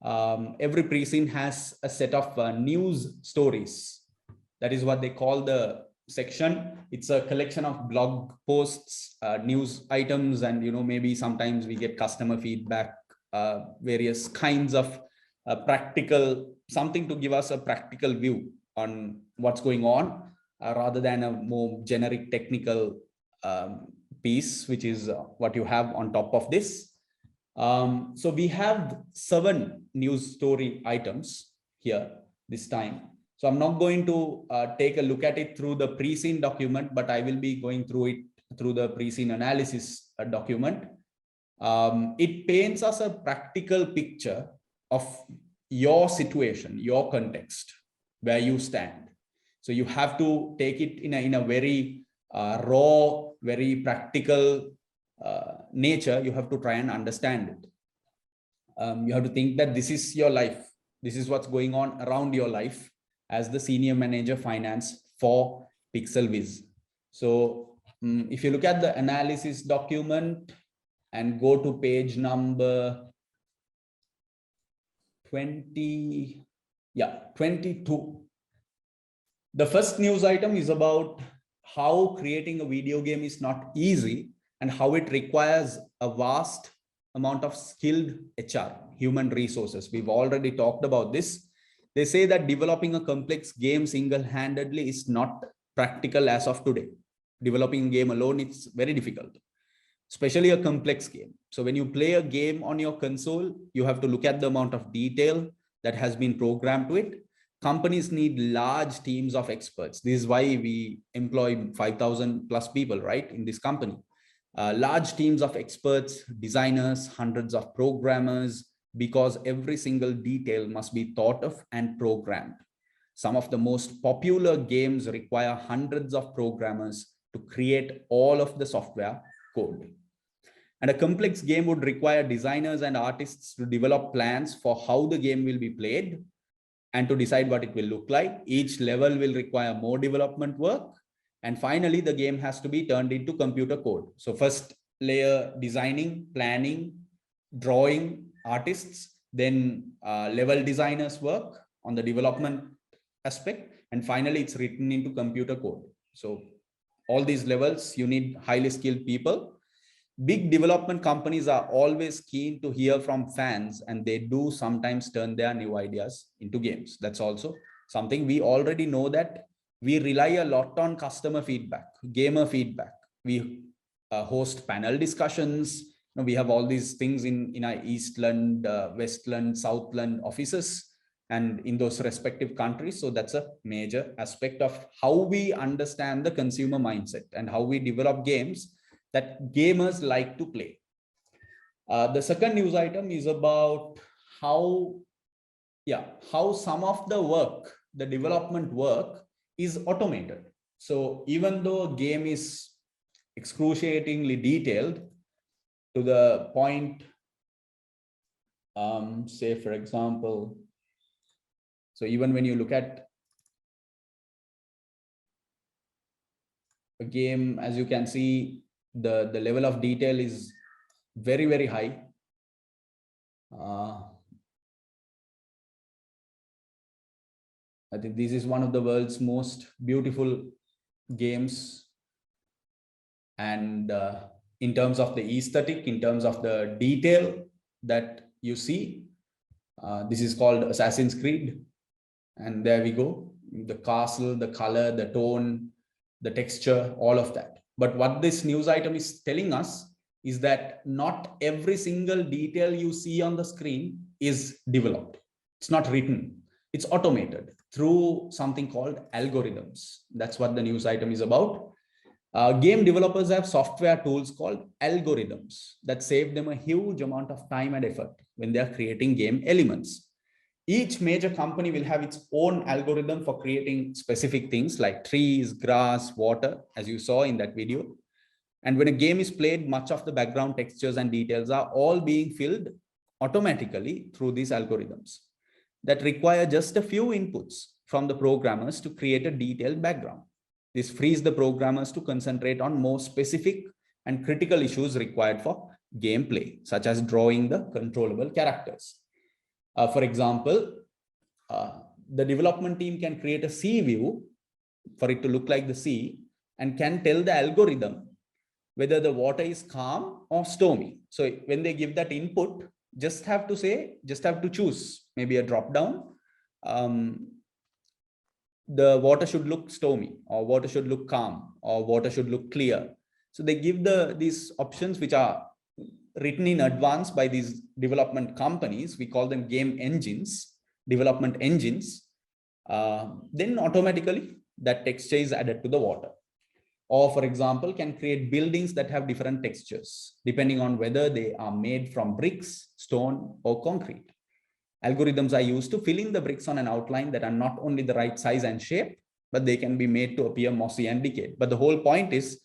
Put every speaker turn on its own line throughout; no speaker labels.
every precinct has a set of news stories. That is what they call the section. It's a collection of blog posts, news items, and maybe sometimes we get customer feedback, various kinds of practical, something to give us a practical view on what's going on, rather than a more generic technical piece, which is what you have on top of this. So we have 7 news story items here this time. So I'm not going to take a look at it through the pre-scene document, but I will be going through it through the pre-scene analysis document. It paints us a practical picture of your situation, your context, where you stand. So you have to take it in a very raw, very practical nature. You have to try and understand it. You have to think that this is your life. This is what's going on around your life as the senior manager finance for PIXLWIZZ. So if you look at the analysis document and go to page number 22. The first news item is about how creating a video game is not easy and how it requires a vast amount of skilled HR, human resources. We've already talked about this. They say that developing a complex game single-handedly is not practical as of today. Developing a game alone, it's very difficult, especially a complex game. So when you play a game on your console, you have to look at the amount of detail that has been programmed to it. Companies need large teams of experts. This is why we employ 5,000 plus people, right, in this company. Large teams of experts, designers, hundreds of programmers, because every single detail must be thought of and programmed. Some of the most popular games require hundreds of programmers to create all of the software code. And a complex game would require designers and artists to develop plans for how the game will be played and to decide what it will look like. Each level will require more development work. And finally, the game has to be turned into computer code. So first layer, designing, planning, drawing, artists, then level designers work on the development aspect, and finally it's written into computer code. So all these levels, you need highly skilled people. Big development companies are always keen to hear from fans, and they do sometimes turn their new ideas into games. That's also something we already know, that we rely a lot on customer feedback, gamer feedback. We host panel discussions. We have all these things in our Eastland, Westland, Southland offices and in those respective countries. So that's a major aspect of how we understand the consumer mindset and how we develop games that gamers like to play. The second news item is about how some of the work, the development work, is automated. So even though a game is excruciatingly detailed to the point, say for example, so even when you look at a game, as you can see, the level of detail is very, very high. I think this is one of the world's most beautiful games. And in terms of the aesthetic, in terms of the detail that you see, this is called Assassin's Creed. And there we go. The castle, the color, the tone, the texture, all of that. But what this news item is telling us is that not every single detail you see on the screen is developed. It's not written. It's automated through something called algorithms. That's what the news item is about. Game developers have software tools called algorithms that save them a huge amount of time and effort when they are creating game elements. Each major company will have its own algorithm for creating specific things like trees, grass, water, as you saw in that video. And when a game is played, much of the background textures and details are all being filled automatically through these algorithms that require just a few inputs from the programmers to create a detailed background. This frees the programmers to concentrate on more specific and critical issues required for gameplay, such as drawing the controllable characters. For example, the development team can create a sea view for it to look like the sea and can tell the algorithm whether the water is calm or stormy. So when they give that input, just have to choose maybe a drop down. The water should look stormy, or water should look calm, or water should look clear. So they give these options which are written in advance by these development companies. We call them game engines, development engines. Then automatically that texture is added to the water. Or for example, can create buildings that have different textures depending on whether they are made from bricks, stone, or concrete. Algorithms are used to fill in the bricks on an outline that are not only the right size and shape, but they can be made to appear mossy and decayed. But the whole point is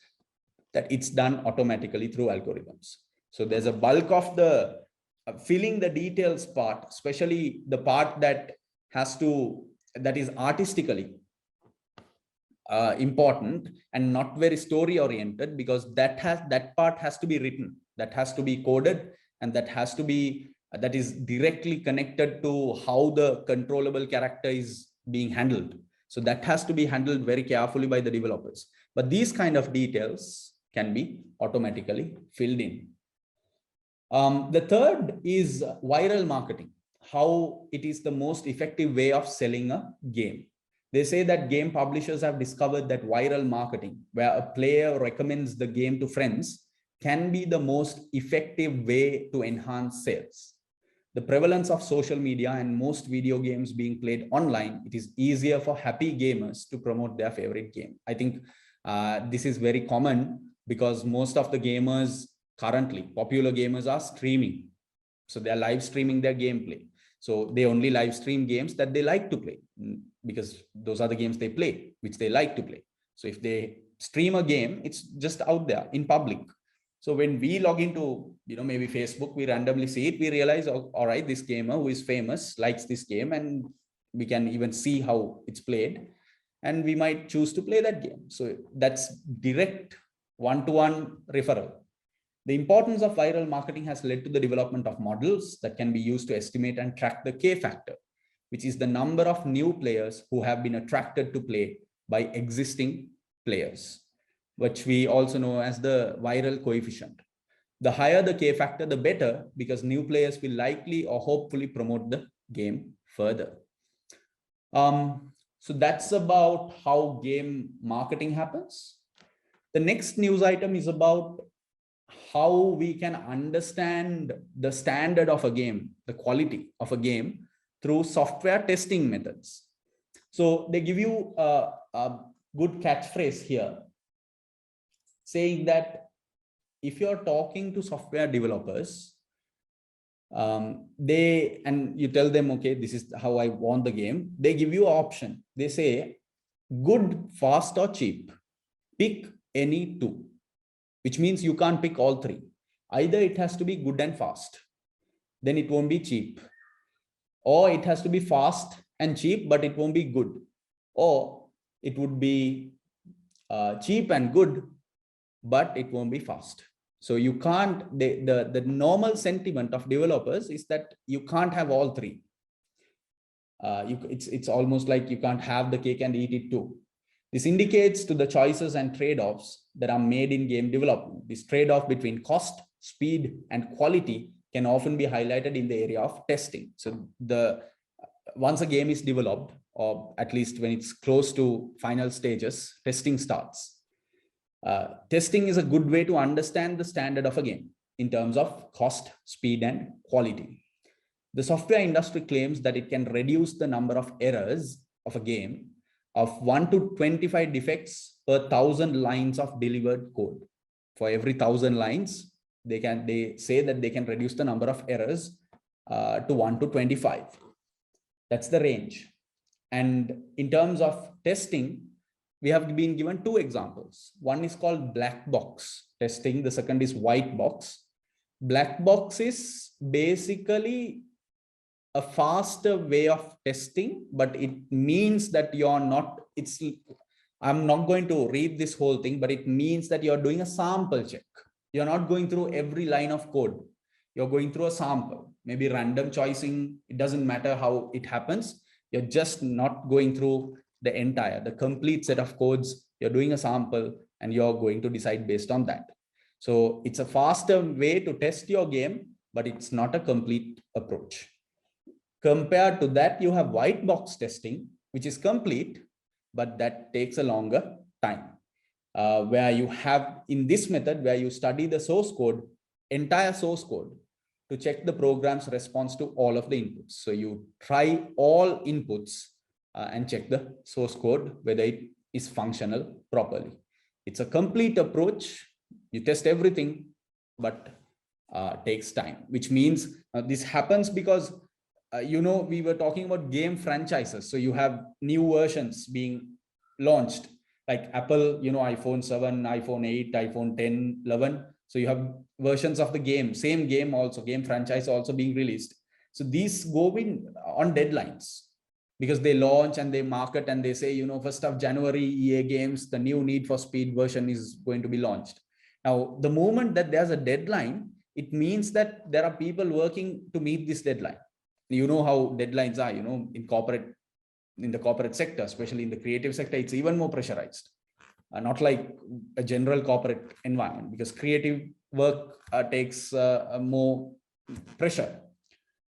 that it's done automatically through algorithms. So there's a bulk of the filling the details part, especially the part that is artistically important and not very story oriented, because that part has to be written, that has to be coded, and that is directly connected to how the controllable character is being handled. So that has to be handled very carefully by the developers. But these kind of details can be automatically filled in. The third is viral marketing, how it is the most effective way of selling a game. They say that game publishers have discovered that viral marketing, where a player recommends the game to friends, can be the most effective way to enhance sales. The prevalence of social media and most video games being played online, it is easier for happy gamers to promote their favorite game. I think this is very common because most of the gamers currently, popular gamers, are streaming. So they are live streaming their gameplay. So they only live stream games that they like to play, because those are the games they play, which they like to play. So if they stream a game, it's just out there in public. So when we log into, maybe Facebook, we randomly see it, we realize, oh, all right, this gamer who is famous likes this game, and we can even see how it's played, and we might choose to play that game. So that's direct one-to-one referral. The importance of viral marketing has led to the development of models that can be used to estimate and track the K factor, which is the number of new players who have been attracted to play by existing players, which we also know as the viral coefficient. The higher the K factor, the better, because new players will likely or hopefully promote the game further. So that's about how game marketing happens. The next news item is about how we can understand the standard of a game, the quality of a game, through software testing methods. So they give you a good catchphrase here, saying that if you're talking to software developers, and you tell them, okay, this is how I want the game, they give you an option. They say, good, fast, or cheap. Pick any two, which means you can't pick all three. Either it has to be good and fast, then it won't be cheap. Or it has to be fast and cheap, but it won't be good. Or it would be cheap and good, but it won't be fast. So you can't, the normal sentiment of developers is that you can't have all three. It's almost like you can't have the cake and eat it too. This indicates to the choices and trade-offs that are made in game development. This trade-off between cost, speed, and quality can often be highlighted in the area of testing. So once a game is developed, or at least when it's close to final stages, testing starts. Testing is a good way to understand the standard of a game in terms of cost, speed, and quality. The software industry claims that it can reduce the number of errors of a game of 1 to 25 defects per 1,000 lines of delivered code. For every 1,000 lines, they say that they can reduce the number of errors to 1 to 25. That's the range. And in terms of testing, we have been given two examples. One is called Blackbox testing. The second is Whitebox. Blackbox is basically a faster way of testing, but it means that you're not, I'm not going to read this whole thing, but it means that you're doing a sample check. You're not going through every line of code. you're going through a sample, maybe random choosing. It doesn't matter how it happens. You're just not going through the complete set of codes. You're doing a sample and you're going to decide based on that. So it's a faster way to test your game, but it's not a complete approach. Compared to that, you have white box testing, which is complete, but that takes a longer time. Where you have, in this method, where you study the source code, entire source code, to check the program's response to all of the inputs. So you try all inputs and check the source code, whether it is functional properly. It's a complete approach. You test everything, but takes time, which means this happens because, we were talking about game franchises. So you have new versions being launched, like Apple, iPhone 7, iPhone 8, iPhone 10, 11. So you have versions of the game, same game also, game franchise also being released. So these go in on deadlines because they launch and they market and they say, 1st of January, EA Games, the new Need for Speed version is going to be launched. Now, the moment that there's a deadline, it means that there are people working to meet this deadline. You know how deadlines are, in the corporate sector, especially in the creative sector, it's even more pressurized. Not like a general corporate environment, because creative work takes more pressure.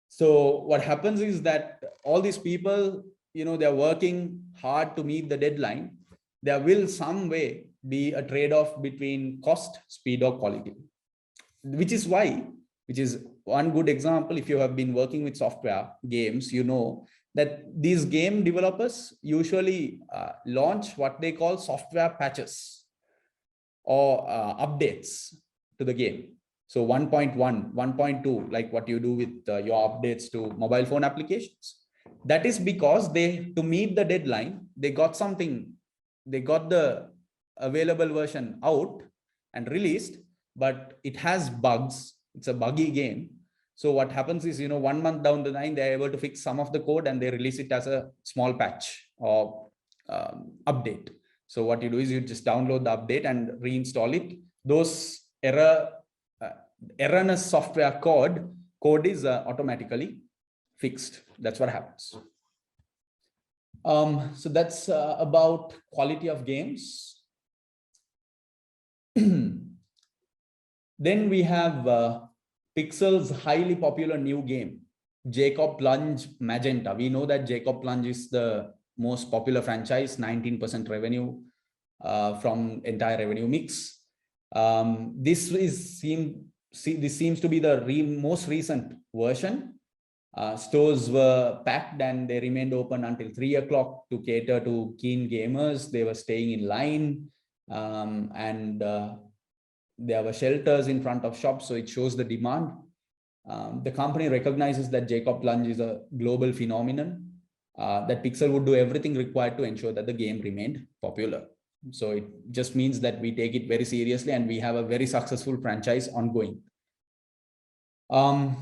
So what happens is that all these people, they're working hard to meet the deadline. There will some way be a trade-off between cost, speed, or quality, which is one good example. If you have been working with software games, that these game developers usually launch what they call software patches or updates to the game. So 1.1, 1.2, like what you do with your updates to mobile phone applications. That is because to meet the deadline, they got the available version out and released, but it has bugs. It's a buggy game. So what happens is, 1 month down the line, they're able to fix some of the code and they release it as a small patch or update. So what you do is you just download the update and reinstall it. Those erroneous software code is automatically fixed. That's what happens. So that's about quality of games. Then we have Pixel's highly popular new game, Jacob Plunge Magenta. We know that Jacob Plunge is the most popular franchise, 19% revenue from entire revenue mix. This seems to be the most recent version. Stores were packed and they remained open until 3 o'clock to cater to keen gamers. They were staying in line, and there were shelters in front of shops, so it shows the demand. The company recognizes that Jacob Plunge is a global phenomenon, that Pixel would do everything required to ensure that the game remained popular. So it just means that we take it very seriously and we have a very successful franchise ongoing. All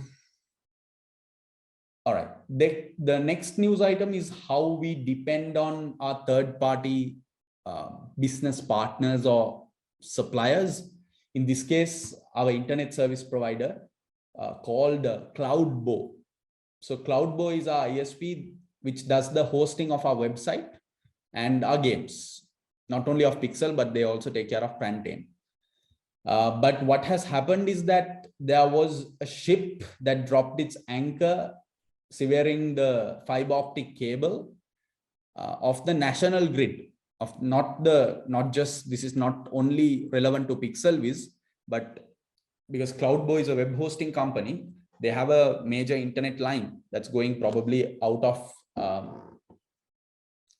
right, the next news item is how we depend on our third-party business partners or suppliers. In this case, our internet service provider called Cloudbo. So Cloudbo is our ISP, which does the hosting of our website and our games, not only of Pixel, but they also take care of Plantain. But what has happened is that there was a ship that dropped its anchor, severing the fiber optic cable of the national grid. This is not only relevant to PIXLWIZZ, but because Cloudbo is a web hosting company, they have a major internet line that's going probably out of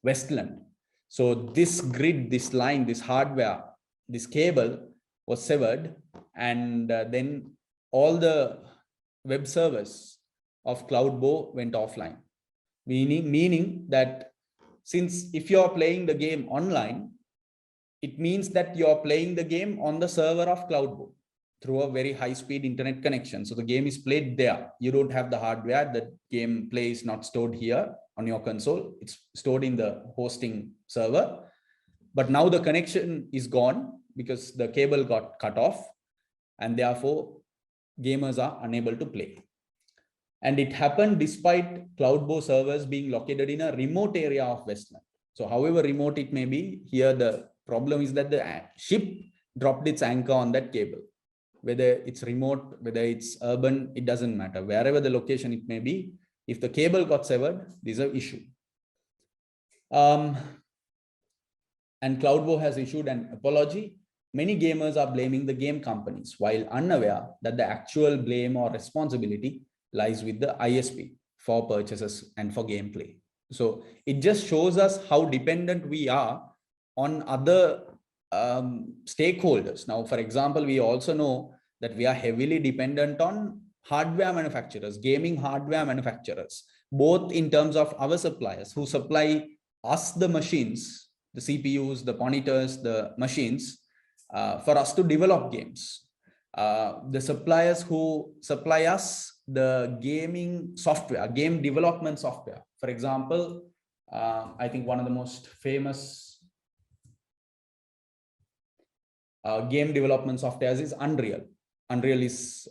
Westland. So this grid, this line, this hardware, this cable was severed, and then all the web servers of Cloudbo went offline, meaning that since if you're playing the game online, it means that you're playing the game on the server of Cloudbo through a very high-speed internet connection. So the game is played there. You don't have the hardware. The gameplay is not stored here on your console. It's stored in the hosting server. But now the connection is gone because the cable got cut off, and therefore gamers are unable to play. And it happened despite Cloudbo servers being located in a remote area of Westland. So however remote it may be, here the problem is that the ship dropped its anchor on that cable. Whether it's remote, whether it's urban, it doesn't matter. Wherever the location it may be, if the cable got severed, this is an issue. And Cloudbo has issued an apology. Many gamers are blaming the game companies while unaware that the actual blame or responsibility lies with the ISP for purchases and for gameplay. So it just shows us how dependent we are on other stakeholders. Now, for example, we also know that we are heavily dependent on hardware manufacturers, gaming hardware manufacturers, both in terms of our suppliers who supply us the machines, the CPUs, the monitors, the machines, for us to develop games. The suppliers who supply us the gaming software, game development software. For example, I think one of the most famous game development softwares is Unreal. Unreal is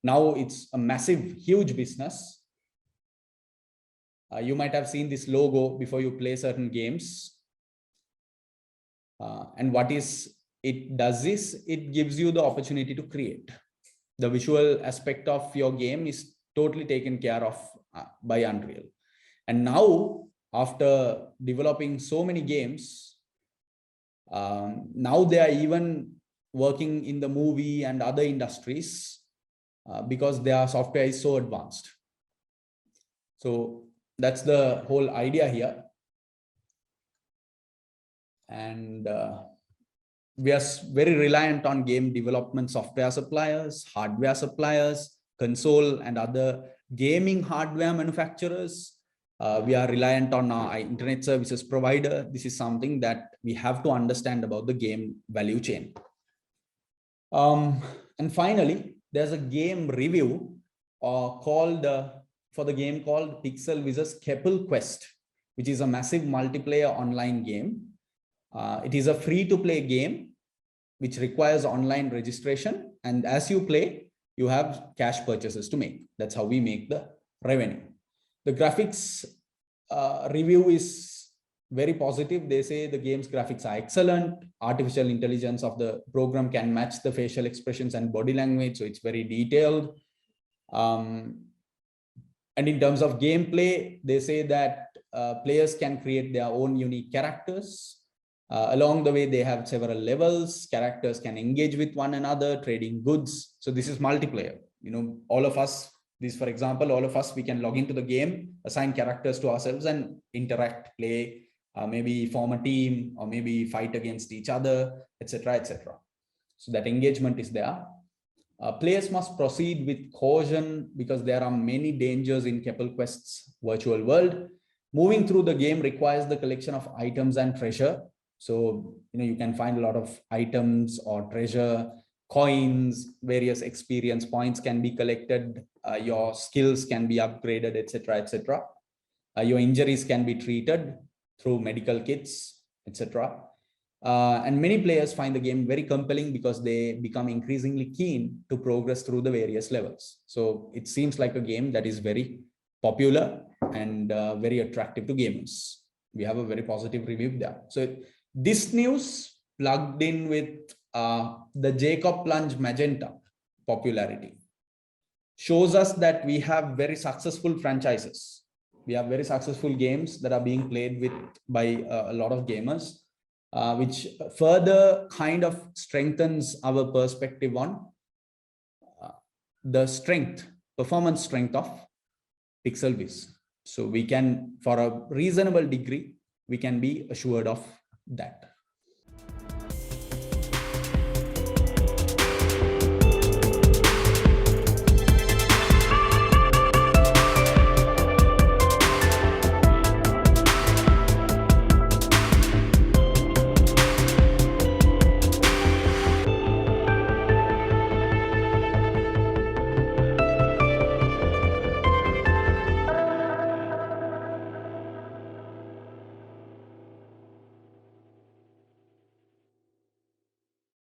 now it's a massive, huge business. You might have seen this logo before you play certain games. And what it does is it gives you the opportunity to create. The visual aspect of your game is totally taken care of by Unreal. And now, after developing so many games, now they are even working in the movie and other industries because their software is so advanced. So that's the whole idea here. And we are very reliant on game development software suppliers, hardware suppliers, console and other gaming hardware manufacturers. We are reliant on our internet services provider. This is something that we have to understand about the game value chain. And finally, there's a game review called for the game called PIXLWIZZ's Keppel Quest, which is a massive multiplayer online game. It is a free-to-play game which requires online registration, and as you play, you have cash purchases to make. That's how we make the revenue. The graphics review is very positive. They say the game's graphics are excellent. Artificial intelligence of the program can match the facial expressions and body language, so it's very detailed. And in terms of gameplay, they say that players can create their own unique characters. Along the way, they have several levels. Characters can engage with one another, trading goods. So this is multiplayer. You know, all of us, this, for example, all of us, we can log into the game, assign characters to ourselves and interact, play, maybe form a team, or maybe fight against each other, etc., etc. So that engagement is there. Players must proceed with caution because there are many dangers in Keppel Quest's virtual world. Moving through the game requires the collection of items and treasure. So, you know, you can find a lot of items or treasure, coins, various experience points can be collected, your skills can be upgraded, etc., etc. Your injuries can be treated through medical kits, etc. And many players find the game very compelling because they become increasingly keen to progress through the various levels. So it seems like a game that is very popular and very attractive to gamers. We have a very positive review there. So this news plugged in with the Jacob Plunge magenta popularity shows us that we have very successful franchises. We have very successful games that are being played with by a lot of gamers, which further kind of strengthens our perspective on the performance strength of PIXLWIZZ. So we can, for a reasonable degree, we can be assured of that.